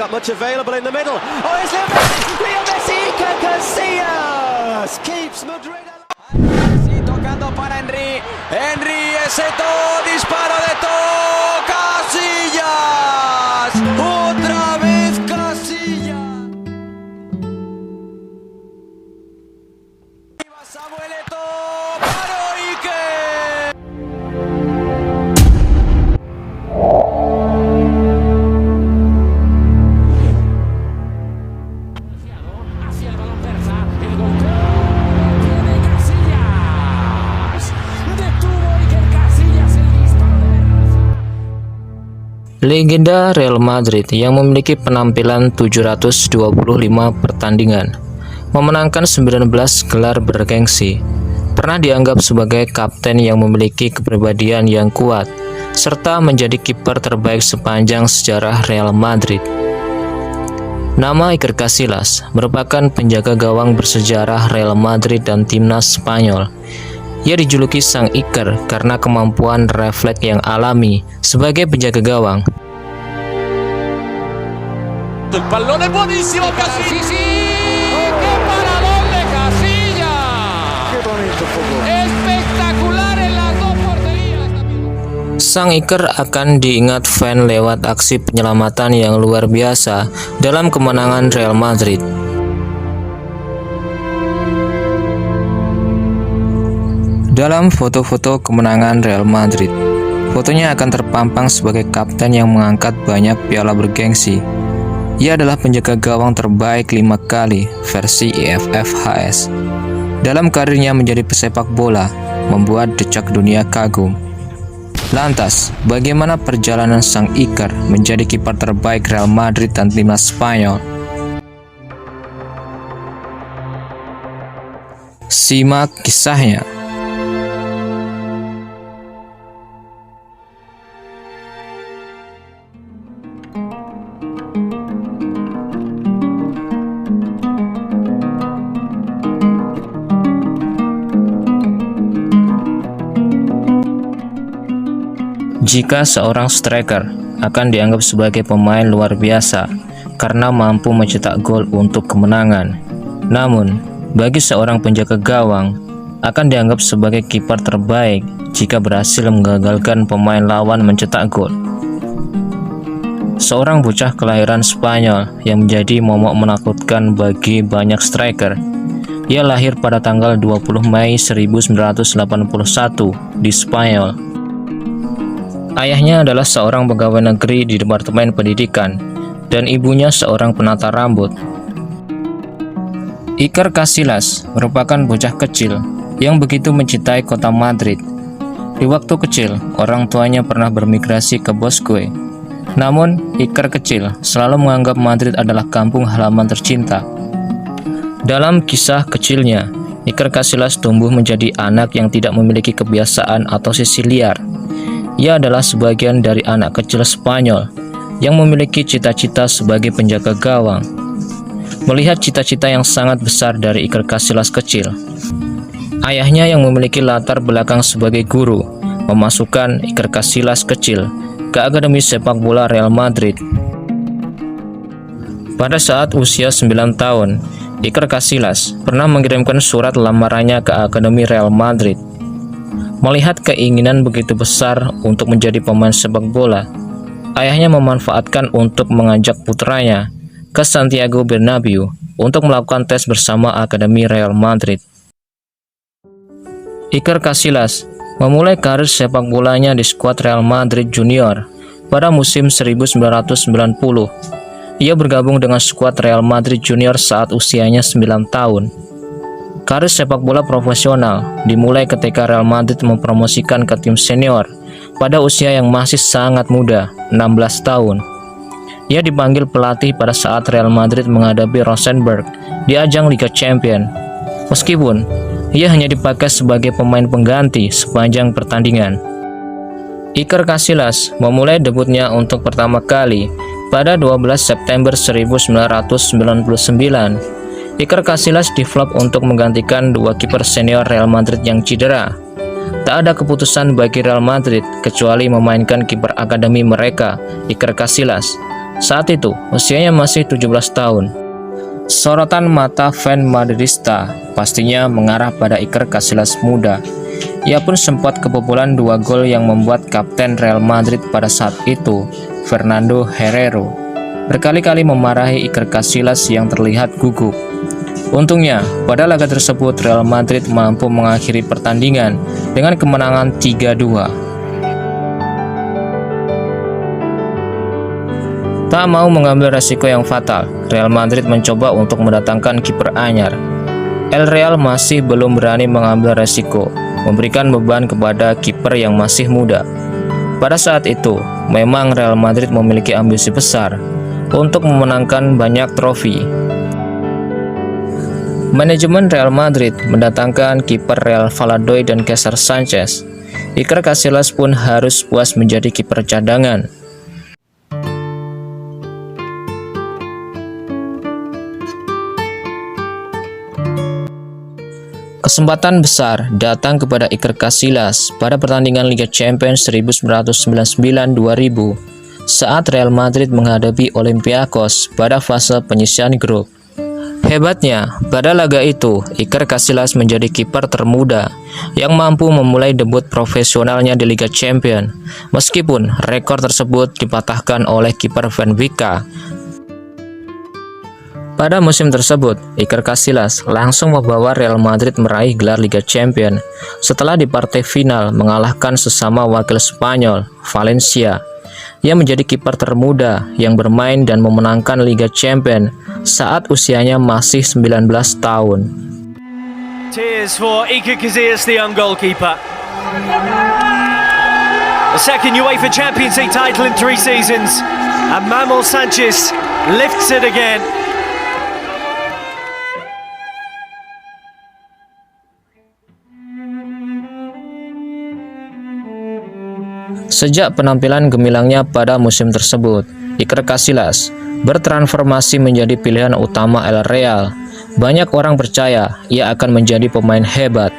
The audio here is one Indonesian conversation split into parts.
Got much available in the middle. Oh, it's Leo Messi! Leo Messi! Iker Casillas keeps Madrid alive. Messi tocando para Henry. Henry, ese disparo de Casillas. Otra vez Casillas. Samuel Eto'o para Iker. Hacia el balón persa, el golpeo tiene Casillas. Detuvo Iker Casillas el disparo de Berraza. Legenda Real Madrid yang memiliki penampilan 725 pertandingan, memenangkan 19 gelar bergengsi, pernah dianggap sebagai kapten yang memiliki kepribadian yang kuat, serta menjadi kiper terbaik sepanjang sejarah Real Madrid. Nama Iker Casillas merupakan penjaga gawang bersejarah Real Madrid dan timnas Spanyol. Ia dijuluki Sang Iker karena kemampuan refleks yang alami sebagai penjaga gawang. El pallone buonissimo Casillas. ¡Qué paradón de Casillas! Espectacular en las dos porterías. Sang Iker akan diingat fan lewat aksi penyelamatan yang luar biasa dalam kemenangan Real Madrid. Dalam foto-foto kemenangan Real Madrid, fotonya akan terpampang sebagai kapten yang mengangkat banyak piala bergengsi. Ia adalah penjaga gawang terbaik 5 kali versi IFFHS. Dalam karirnya menjadi pesepak bola, membuat decak dunia kagum. Lantas, bagaimana perjalanan Sang Iker menjadi kiper terbaik Real Madrid dan timnas Spanyol? Simak kisahnya. Jika seorang striker akan dianggap sebagai pemain luar biasa karena mampu mencetak gol untuk kemenangan, namun bagi seorang penjaga gawang akan dianggap sebagai kiper terbaik jika berhasil menggagalkan pemain lawan mencetak gol. Seorang bocah kelahiran Spanyol yang menjadi momok menakutkan bagi banyak striker. Ia lahir pada tanggal 20 Mei 1981 di Spanyol. Ayahnya adalah seorang pegawai negeri di Departemen Pendidikan dan ibunya seorang penata rambut. Iker Casillas merupakan bocah kecil yang begitu mencintai kota Madrid. Di waktu kecil, orang tuanya pernah bermigrasi ke Bosque. Namun, Iker kecil selalu menganggap Madrid adalah kampung halaman tercinta. Dalam kisah kecilnya, Iker Casillas tumbuh menjadi anak yang tidak memiliki kebiasaan atau sisi liar. Ia adalah sebagian dari anak kecil Spanyol yang memiliki cita-cita sebagai penjaga gawang. Melihat cita-cita yang sangat besar dari Iker Casillas kecil, ayahnya yang memiliki latar belakang sebagai guru memasukkan Iker Casillas kecil ke Akademi Sepak Bola Real Madrid. Pada saat usia 9 tahun, Iker Casillas pernah mengirimkan surat lamarannya ke Akademi Real Madrid. Melihat keinginan begitu besar untuk menjadi pemain sepak bola, ayahnya memanfaatkan untuk mengajak putranya ke Santiago Bernabeu untuk melakukan tes bersama Akademi Real Madrid. Iker Casillas memulai karir sepak bolanya di skuad Real Madrid Junior pada musim 1990. Ia bergabung dengan skuad Real Madrid Junior saat usianya 9 tahun. Karir sepak bola profesional dimulai ketika Real Madrid mempromosikan ke tim senior pada usia yang masih sangat muda, 16 tahun. Ia dipanggil pelatih pada saat Real Madrid menghadapi Rosenborg di ajang Liga Champions. Meskipun ia hanya dipakai sebagai pemain pengganti sepanjang pertandingan. Iker Casillas memulai debutnya untuk pertama kali pada 12 September 1999. Iker Casillas develop untuk menggantikan dua kiper senior Real Madrid yang cedera. Tak ada keputusan bagi Real Madrid kecuali memainkan kiper akademi mereka, Iker Casillas. Saat itu, usianya masih 17 tahun. Sorotan mata fan Madridista pastinya mengarah pada Iker Casillas muda. Ia pun sempat kebobolan 2 gol yang membuat kapten Real Madrid pada saat itu, Fernando Herrero, berkali-kali memarahi Iker Casillas yang terlihat gugup. Untungnya, pada laga tersebut Real Madrid mampu mengakhiri pertandingan dengan kemenangan 3-2. Tak mau mengambil resiko yang fatal, Real Madrid mencoba untuk mendatangkan kiper anyar. El Real masih belum berani mengambil resiko, memberikan beban kepada kiper yang masih muda. Pada saat itu, memang Real Madrid memiliki ambisi besar untuk memenangkan banyak trofi. Manajemen Real Madrid mendatangkan kiper Real Valladolid dan Cesar Sanchez. Iker Casillas pun harus puas menjadi kiper cadangan. Kesempatan besar datang kepada Iker Casillas pada pertandingan Liga Champions 1999-2000 saat Real Madrid menghadapi Olympiakos pada fase penyisihan grup. Hebatnya, pada laga itu, Iker Casillas menjadi kiper termuda yang mampu memulai debut profesionalnya di Liga Champions, meskipun rekor tersebut dipatahkan oleh kiper Benfica. Pada musim tersebut, Iker Casillas langsung membawa Real Madrid meraih gelar Liga Champions setelah di partai final mengalahkan sesama wakil Spanyol, Valencia. Ia menjadi kiper termuda yang bermain dan memenangkan Liga Champions saat usianya masih 19 tahun. Tears for Iker Casillas, the young goalkeeper. The second UEFA Champions League title in 3 seasons, and Manuel Sanchez lifts it again. Sejak penampilan gemilangnya pada musim tersebut, Iker Casillas bertransformasi menjadi pilihan utama El Real. Banyak orang percaya ia akan menjadi pemain hebat.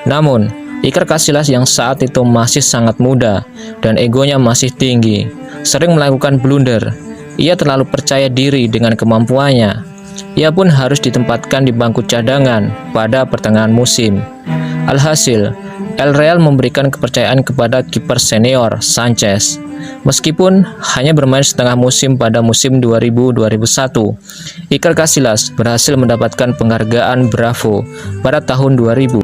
Namun, Iker Casillas yang saat itu masih sangat muda dan egonya masih tinggi, sering melakukan blunder. Ia terlalu percaya diri dengan kemampuannya. Ia pun harus ditempatkan di bangku cadangan pada pertengahan musim. Alhasil, El Real memberikan kepercayaan kepada kiper senior Sanchez. Meskipun hanya bermain setengah musim pada musim 2000-2001, Iker Casillas berhasil mendapatkan penghargaan Bravo pada tahun 2000.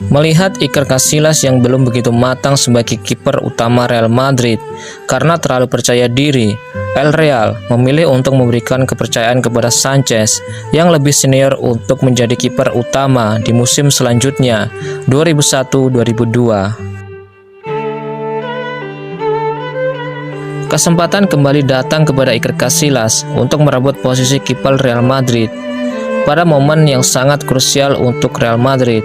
Melihat Iker Casillas yang belum begitu matang sebagai kiper utama Real Madrid karena terlalu percaya diri, El Real memilih untuk memberikan kepercayaan kepada Sanchez yang lebih senior untuk menjadi kiper utama di musim selanjutnya 2001-2002. Kesempatan kembali datang kepada Iker Casillas untuk merebut posisi kiper Real Madrid pada momen yang sangat krusial untuk Real Madrid.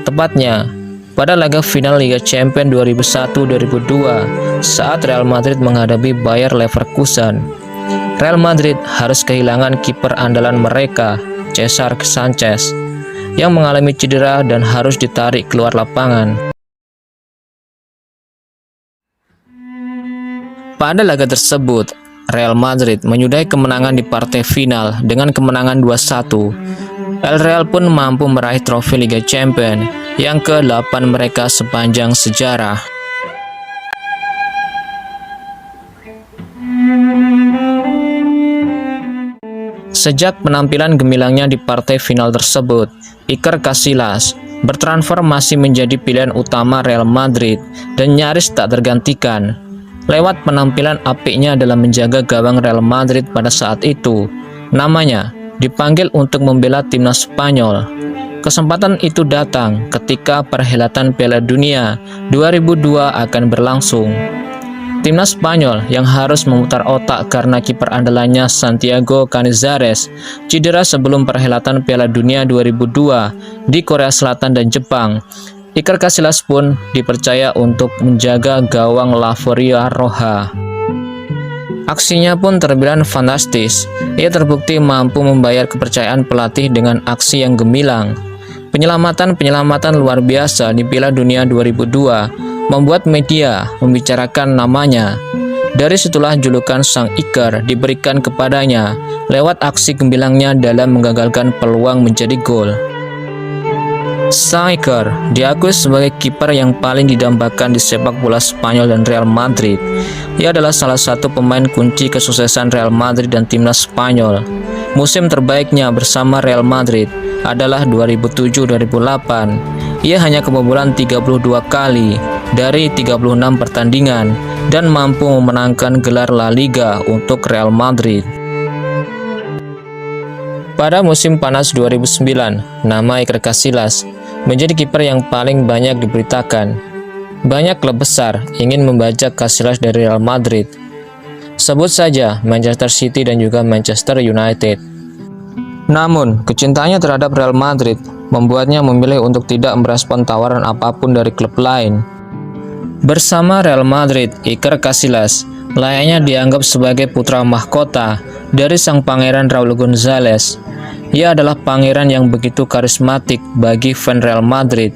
Tepatnya, pada laga final Liga Champions 2001-2002 saat Real Madrid menghadapi Bayer Leverkusen. Real Madrid harus kehilangan kiper andalan mereka, Cesar Sanchez, yang mengalami cedera dan harus ditarik keluar lapangan. Pada laga tersebut, Real Madrid menyudahi kemenangan di partai final dengan kemenangan 2-1. El Real pun mampu meraih trofi Liga Champions yang ke-8 mereka sepanjang sejarah. Sejak penampilan gemilangnya di partai final tersebut, Iker Casillas bertransformasi menjadi pilihan utama Real Madrid dan nyaris tak tergantikan. Lewat penampilan apiknya dalam menjaga gawang Real Madrid pada saat itu, namanya dipanggil untuk membela timnas Spanyol. Kesempatan itu datang ketika perhelatan Piala Dunia 2002 akan berlangsung. Timnas Spanyol yang harus memutar otak karena kiper andalannya Santiago Canizares cedera sebelum perhelatan Piala Dunia 2002 di Korea Selatan dan Jepang. Iker Casillas pun dipercaya untuk menjaga gawang La Roja. Aksinya pun terbilang fantastis. Ia terbukti mampu membayar kepercayaan pelatih dengan aksi yang gemilang. Penyelamatan luar biasa di Piala Dunia 2002 membuat media membicarakan namanya. Dari situlah julukan Sang Iker diberikan kepadanya lewat aksi gembilangnya dalam menggagalkan peluang menjadi gol. Sang Iker diakui sebagai kiper yang paling didambakan di sepak bola Spanyol dan Real Madrid. Ia adalah salah satu pemain kunci kesuksesan Real Madrid dan timnas Spanyol. Musim terbaiknya bersama Real Madrid adalah 2007-2008. Ia hanya kebobolan 32 kali dari 36 pertandingan dan mampu memenangkan gelar La Liga untuk Real Madrid. Pada musim panas 2009, nama Iker Casillas menjadi kiper yang paling banyak diberitakan. Banyak klub besar ingin membajak Casillas dari Real Madrid. Sebut saja Manchester City dan juga Manchester United. Namun, kecintaannya terhadap Real Madrid membuatnya memilih untuk tidak merespon tawaran apapun dari klub lain. Bersama Real Madrid, Iker Casillas layaknya dianggap sebagai putra mahkota dari sang pangeran Raul González. Ia adalah pangeran yang begitu karismatik bagi fan Real Madrid.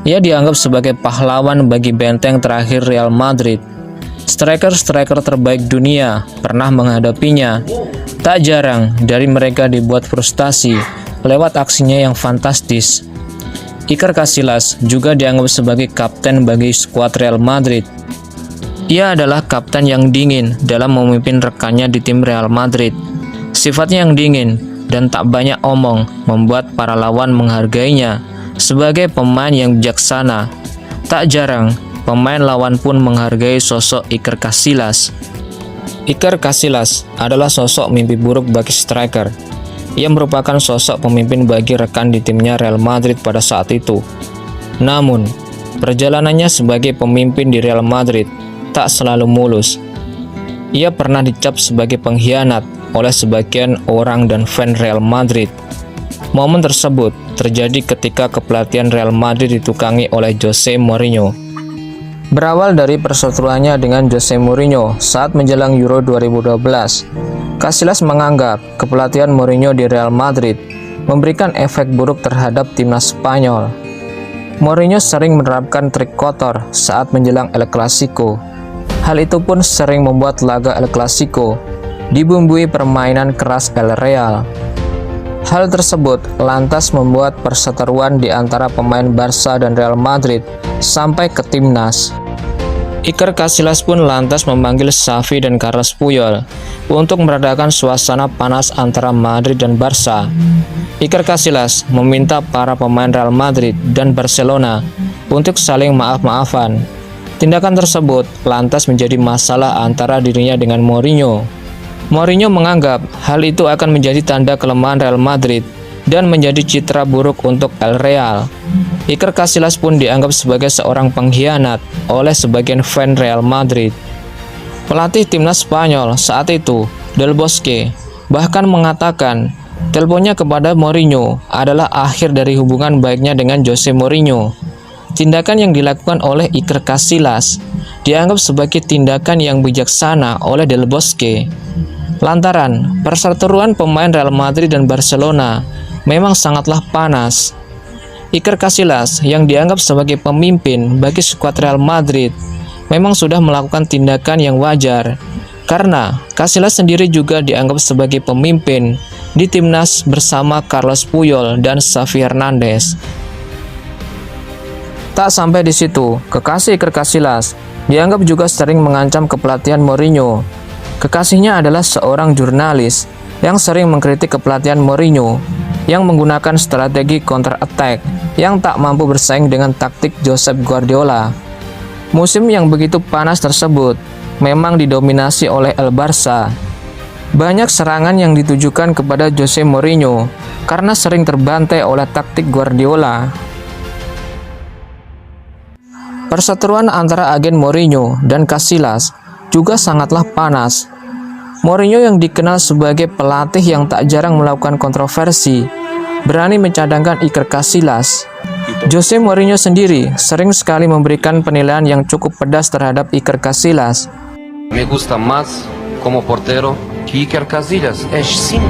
Ia dianggap sebagai pahlawan bagi benteng terakhir Real Madrid. Striker-striker terbaik dunia pernah menghadapinya. Tak jarang dari mereka dibuat frustasi lewat aksinya yang fantastis. Iker Casillas juga dianggap sebagai kapten bagi skuad Real Madrid. Ia adalah kapten yang dingin dalam memimpin rekannya di tim Real Madrid. Sifatnya yang dingin dan tak banyak omong membuat para lawan menghargainya sebagai pemain yang bijaksana. Tak jarang pemain lawan pun menghargai sosok Iker Casillas. Iker Casillas adalah sosok mimpi buruk bagi striker. Ia merupakan sosok pemimpin bagi rekan di timnya Real Madrid pada saat itu. Namun, perjalanannya sebagai pemimpin di Real Madrid tak selalu mulus. Ia pernah dicap sebagai pengkhianat oleh sebagian orang dan fan Real Madrid. Momen tersebut terjadi ketika kepelatihan Real Madrid ditukangi oleh Jose Mourinho. Berawal dari perseteruannya dengan Jose Mourinho saat menjelang Euro 2012, Casillas menganggap kepelatihan Mourinho di Real Madrid memberikan efek buruk terhadap timnas Spanyol. Mourinho sering menerapkan trik kotor saat menjelang El Clasico. Hal itu pun sering membuat laga El Clasico dibumbui permainan keras El Real. Hal tersebut lantas membuat perseteruan di antara pemain Barca dan Real Madrid sampai ke timnas. Iker Casillas pun lantas memanggil Xavi dan Carles Puyol untuk meredakan suasana panas antara Madrid dan Barca. Iker Casillas meminta para pemain Real Madrid dan Barcelona untuk saling maaf-maafan. Tindakan tersebut lantas menjadi masalah antara dirinya dengan Mourinho. Mourinho menganggap hal itu akan menjadi tanda kelemahan Real Madrid dan menjadi citra buruk untuk El Real. Iker Casillas pun dianggap sebagai seorang pengkhianat oleh sebagian fan Real Madrid. Pelatih timnas Spanyol saat itu, Del Bosque, bahkan mengatakan teleponnya kepada Mourinho adalah akhir dari hubungan baiknya dengan Jose Mourinho. Tindakan yang dilakukan oleh Iker Casillas dianggap sebagai tindakan yang bijaksana oleh Del Bosque. Lantaran perseteruan pemain Real Madrid dan Barcelona memang sangatlah panas. Iker Casillas yang dianggap sebagai pemimpin bagi skuad Real Madrid memang sudah melakukan tindakan yang wajar, karena Casillas sendiri juga dianggap sebagai pemimpin di timnas bersama Carles Puyol dan Xavi Hernandez. Tak sampai di situ, kekasih Iker Casillas dianggap juga sering mengancam kepelatihan Mourinho. Kekasihnya adalah seorang jurnalis yang sering mengkritik kepelatihan Mourinho yang menggunakan strategi counter attack yang tak mampu bersaing dengan taktik Josep Guardiola. Musim yang begitu panas tersebut memang didominasi oleh El Barça. Banyak serangan yang ditujukan kepada Jose Mourinho karena sering terbantai oleh taktik Guardiola. Perseteruan antara agen Mourinho dan Casillas juga sangatlah panas. Mourinho yang dikenal sebagai pelatih yang tak jarang melakukan kontroversi, berani mencadangkan Iker Casillas. Jose Mourinho sendiri sering sekali memberikan penilaian yang cukup pedas terhadap Iker Casillas. Me gusta más como portero que Iker Casillas. Es simple.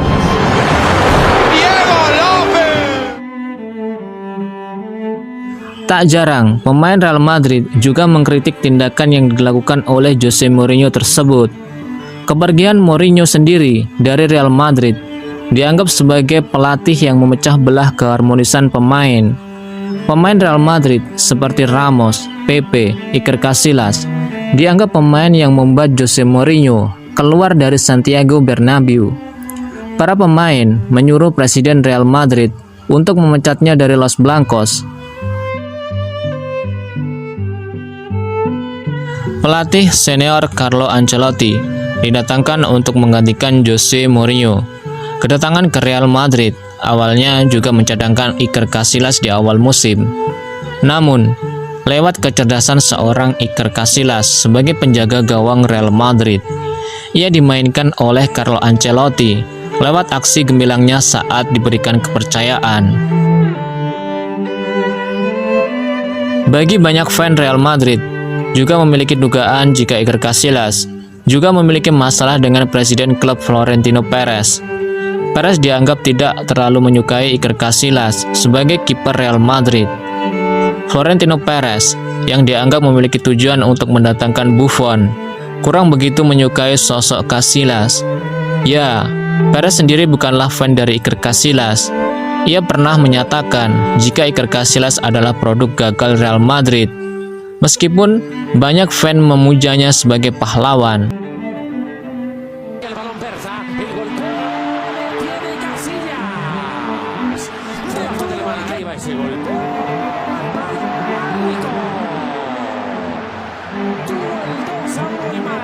Tak jarang, pemain Real Madrid juga mengkritik tindakan yang dilakukan oleh Jose Mourinho tersebut. Kepergian Mourinho sendiri dari Real Madrid dianggap sebagai pelatih yang memecah belah keharmonisan pemain. Pemain Real Madrid seperti Ramos, Pepe, Iker Casillas dianggap pemain yang membuat Jose Mourinho keluar dari Santiago Bernabeu. Para pemain menyuruh Presiden Real Madrid untuk memecatnya dari Los Blancos. Pelatih senior Carlo Ancelotti didatangkan untuk menggantikan Jose Mourinho. Kedatangan ke Real Madrid awalnya juga mencadangkan Iker Casillas di awal musim. Namun, lewat kecerdasan seorang Iker Casillas sebagai penjaga gawang Real Madrid, ia dimainkan oleh Carlo Ancelotti lewat aksi gemilangnya saat diberikan kepercayaan. Bagi banyak fan Real Madrid, juga memiliki dugaan jika Iker Casillas juga memiliki masalah dengan presiden klub Florentino Perez. Perez dianggap tidak terlalu menyukai Iker Casillas sebagai kiper Real Madrid. Florentino Perez, yang dianggap memiliki tujuan untuk mendatangkan Buffon, kurang begitu menyukai sosok Casillas. Ya, Perez sendiri bukanlah fan dari Iker Casillas. Ia pernah menyatakan jika Iker Casillas adalah produk gagal Real Madrid. Meskipun banyak fan memujanya sebagai pahlawan. El balón Berza, el golpeo tiene Casillas. Dentro del marca iba ese golpe. Tuvo el 2 a muy mal.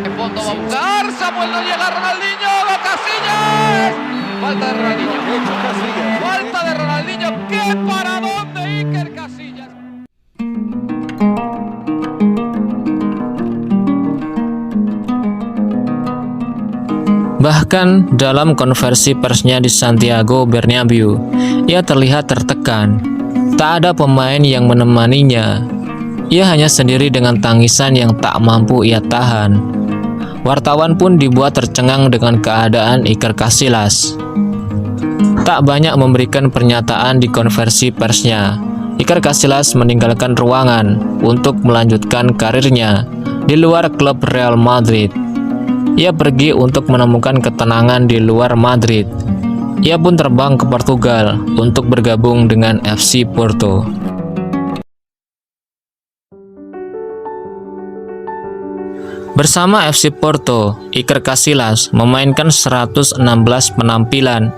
En fondo va a buscar, Samuel no llega, Ronaldinho, Casillas. Falta de Ronaldinho. Falta de Ronaldinho, ¿qué paradón de Iker Casillas? Bahkan dalam konversi persnya di Santiago Bernabeu, ia terlihat tertekan. Tak ada pemain yang menemaninya. Ia hanya sendiri dengan tangisan yang tak mampu ia tahan. Wartawan pun dibuat tercengang dengan keadaan Iker Casillas. Tak banyak memberikan pernyataan di konversi persnya. Iker Casillas meninggalkan ruangan untuk melanjutkan karirnya di luar klub Real Madrid. Ia pergi untuk menemukan ketenangan di luar Madrid. Ia pun terbang ke Portugal untuk bergabung dengan FC Porto. Bersama FC Porto, Iker Casillas memainkan 116 penampilan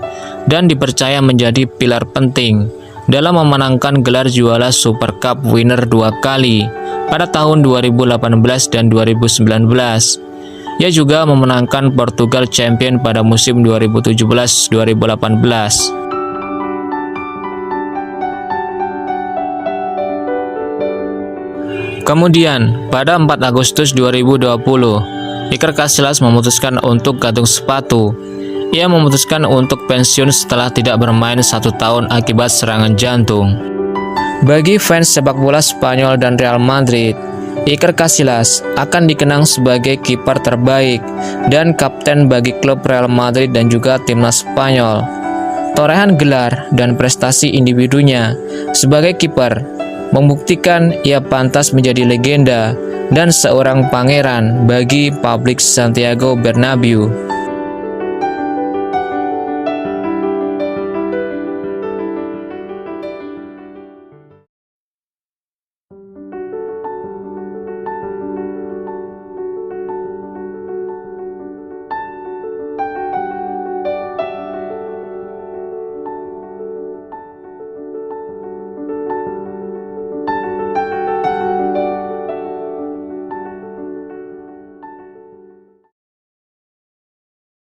dan dipercaya menjadi pilar penting dalam memenangkan gelar juara Super Cup winner 2 kali pada tahun 2018 dan 2019. Ia juga memenangkan Portugal Champion pada musim 2017-2018. Kemudian, pada 4 Agustus 2020, Iker Casillas memutuskan untuk gantung sepatu. Ia memutuskan untuk pensiun setelah tidak bermain 1 tahun akibat serangan jantung. Bagi fans sepak bola Spanyol dan Real Madrid, Iker Casillas akan dikenang sebagai kiper terbaik dan kapten bagi klub Real Madrid dan juga timnas Spanyol. Torehan gelar dan prestasi individunya sebagai kiper membuktikan ia pantas menjadi legenda dan seorang pangeran bagi publik Santiago Bernabeu.